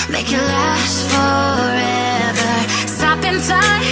make it last forever. Stop in time,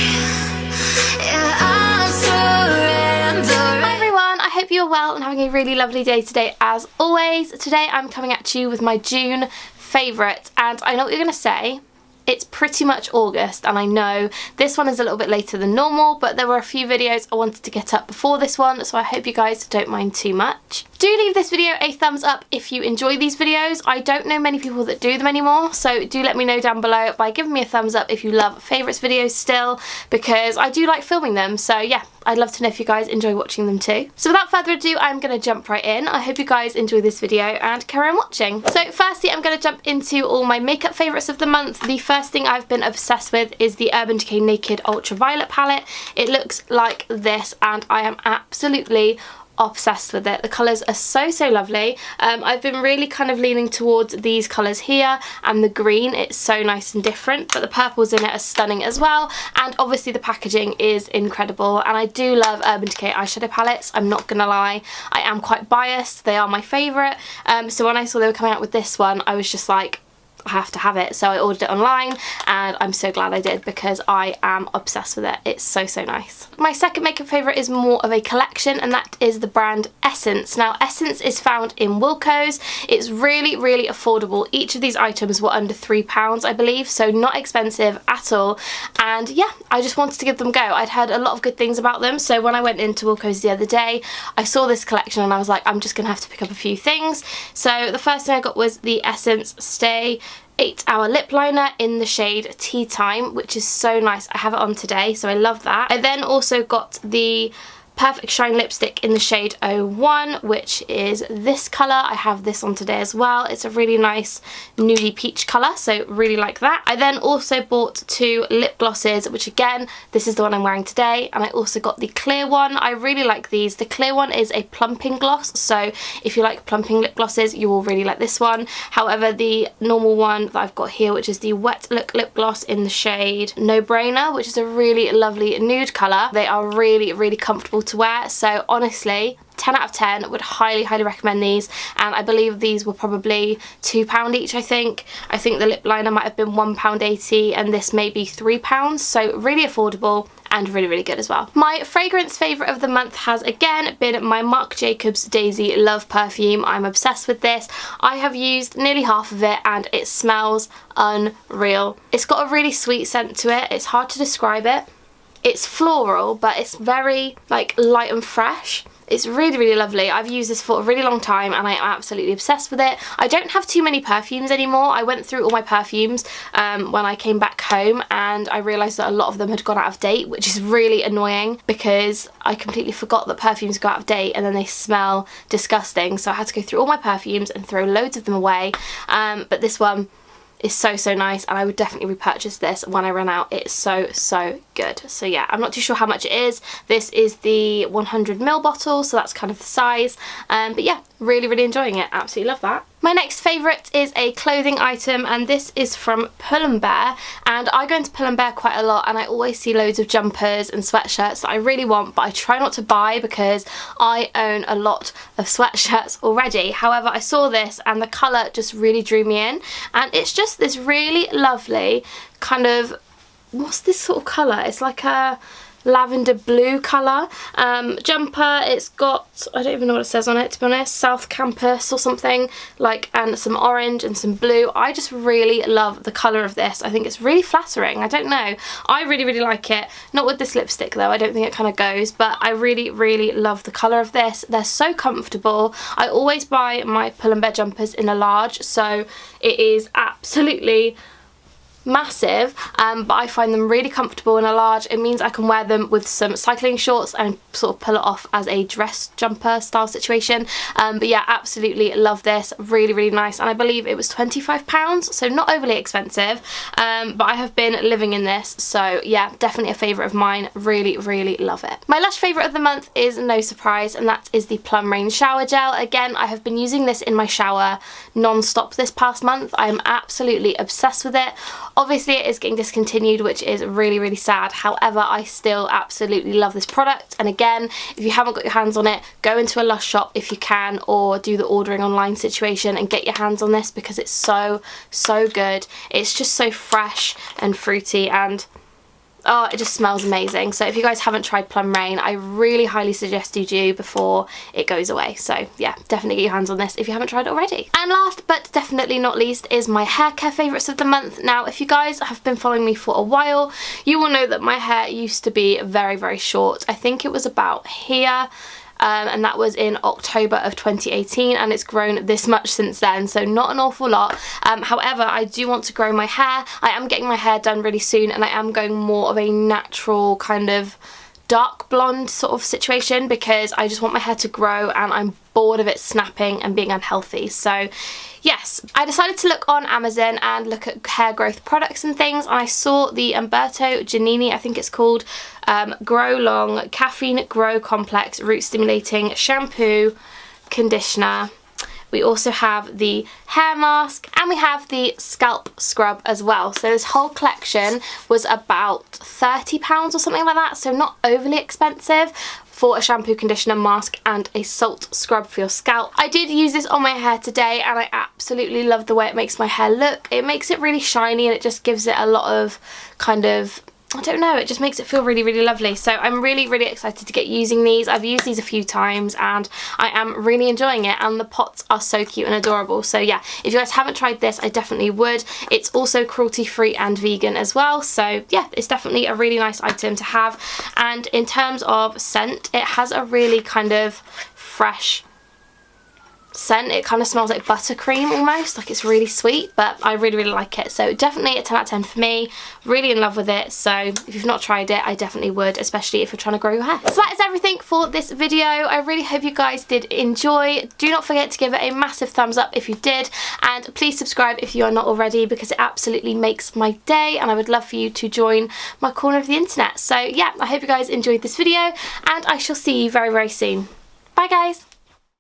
yeah, I'll surrender. Hi everyone, I hope you're well and having a really lovely day today as always. Today I'm coming at you with my June favourites, and I know what you're going to say. It's pretty much August, and I know this one is a little bit later than normal, but there were a few videos I wanted to get up before this one, so I hope you guys don't mind too much. Do leave this video a thumbs up if you enjoy these videos. I don't know many people that do them anymore, so do let me know down below by giving me a thumbs up if you love favourites videos still, because I do like filming them, so yeah, I'd love to know if you guys enjoy watching them too. So without further ado, I'm going to jump right in. I hope you guys enjoy this video and carry on watching. So firstly, I'm going to jump into all my makeup favourites of the month. The first thing I've been obsessed with is the Urban Decay Naked Ultraviolet palette. It looks like this and I am absolutely obsessed with it. The colours are so lovely. I've been really kind of leaning towards these colours here, and the green, it's so nice and different, but the purples in it are stunning as well, and obviously the packaging is incredible. And I do love Urban Decay eyeshadow palettes, I'm not gonna lie. I am quite biased, they are my favourite, so when I saw they were coming out with this one, I was just like, I have to have it. So I ordered it online and I'm so glad I did because I am obsessed with it. It's so nice. My second makeup favourite is more of a collection, and that is the brand Essence. Now Essence is found in Wilko's. It's really affordable. Each of these items were under £3 I believe, so not expensive at all, and yeah, I just wanted to give them a go. I'd heard a lot of good things about them, so when I went into Wilko's the other day I saw this collection and I was like, I'm just gonna have to pick up a few things. So the first thing I got was the Essence Stay 8-hour lip liner in the shade Tea Time, which is so nice. I have it on today, so I love that. I then also got the Perfect Shine lipstick in the shade 01, which is this colour. I have this on today as well. It's a really nice nudie peach colour, so really like that. I then also bought two lip glosses, which again, this is the one I'm wearing today, and I also got the clear one. I really like these. The clear one is a plumping gloss, so if you like plumping lip glosses, you will really like this one. However, the normal one that I've got here, which is the Wet Look lip gloss in the shade No Brainer, which is a really lovely nude colour. They are really comfortable to wear, so honestly 10 out of 10, would highly recommend these, and I believe these were probably £2 each. I think the lip liner might have been £1.80 and this may be £3, so really affordable and really good as well. My fragrance favourite of the month has again been my Marc Jacobs Daisy Love perfume. I'm obsessed with this. I have used nearly half of it and it smells unreal. It's got a really sweet scent to it. It's hard to describe it. It's floral, but it's very like light and fresh. It's really lovely. I've used this for a really long time and I am absolutely obsessed with it. I don't have too many perfumes anymore. I went through all my perfumes when I came back home, and I realised that a lot of them had gone out of date, which is really annoying because I completely forgot that perfumes go out of date and then they smell disgusting. So I had to go through all my perfumes and throw loads of them away. But this one is so nice, and I would definitely repurchase this when I run out. It's so good. So yeah, I'm not too sure how much it is. This is the 100ml bottle, so that's kind of the size, but yeah, really enjoying it. Absolutely love that. My next favourite is a clothing item, and this is from Pull & Bear, and I go into Pull & Bear quite a lot and I always see loads of jumpers and sweatshirts that I really want, but I try not to buy because I own a lot of sweatshirts already. However, I saw this and the colour just really drew me in, and it's just this really lovely kind of, what's this sort of colour? It's like a lavender blue colour jumper. It's got, I don't even know what it says on it, to be honest, South Campus or something, like, and some orange and some blue. I just really love the colour of this. I think it's really flattering. I don't know, I really like it. Not with this lipstick though, I don't think it kind of goes, but I really love the colour of this. They're so comfortable. I always buy my Pull & Bear jumpers in a large, so it is absolutely massive, but I find them really comfortable in a large. It means I can wear them with some cycling shorts and sort of pull it off as a dress jumper style situation. But yeah, absolutely love this. Really nice, and I believe it was £25, so not overly expensive, but I have been living in this, so yeah, definitely a favourite of mine. Really love it. My Lush favourite of the month is no surprise, and that is the Plum Rain Shower Gel. Again, I have been using this in my shower non-stop this past month. I am absolutely obsessed with it. Obviously it is getting discontinued, which is really, really sad. However, I still absolutely love this product. And again, if you haven't got your hands on it, go into a Lush shop if you can, or do the ordering online situation and get your hands on this, because it's so, so good. It's just so fresh and fruity, and oh, it just smells amazing. So if you guys haven't tried Plum Rain, I really highly suggest you do before it goes away. So yeah, definitely get your hands on this if you haven't tried it already. And last but definitely not least is my hair care favourites of the month. Now, if you guys have been following me for a while, you will know that my hair used to be very, very short. I think it was about here. And that was in October of 2018, and it's grown this much since then, so not an awful lot. However, I do want to grow my hair. I am getting my hair done really soon, and I am going more of a natural kind of dark blonde sort of situation, because I just want my hair to grow and I'm bored of it snapping and being unhealthy. So yes, I decided to look on Amazon and look at hair growth products and things, and I saw the Umberto Giannini, I think it's called, Grow Long Caffeine Grow Complex Root Stimulating Shampoo Conditioner. We also have the hair mask, and we have the scalp scrub as well. So this whole collection was about £30 or something like that, so not overly expensive for a shampoo, conditioner, mask and a salt scrub for your scalp. I did use this on my hair today, and I absolutely love the way it makes my hair look. It makes it really shiny, and it just gives it a lot of kind of, I don't know, it just makes it feel really, really lovely. So I'm really, really excited to get using these. I've used these a few times and I am really enjoying it, and the pots are so cute and adorable. So yeah, if you guys haven't tried this, I definitely would. It's also cruelty-free and vegan as well. So yeah, it's definitely a really nice item to have. And in terms of scent, it has a really kind of fresh scent. It kind of smells like buttercream almost, like it's really sweet, but I really, really like it. So definitely a 10 out of 10 for me. Really in love with it. So if you've not tried it, I definitely would, especially if you're trying to grow your hair. So that is everything for this video. I really hope you guys did enjoy. Do not forget to give it a massive thumbs up if you did, and please subscribe if you are not already, because it absolutely makes my day, and I would love for you to join my corner of the internet. So yeah, I hope you guys enjoyed this video, and I shall see you very, very soon. Bye guys.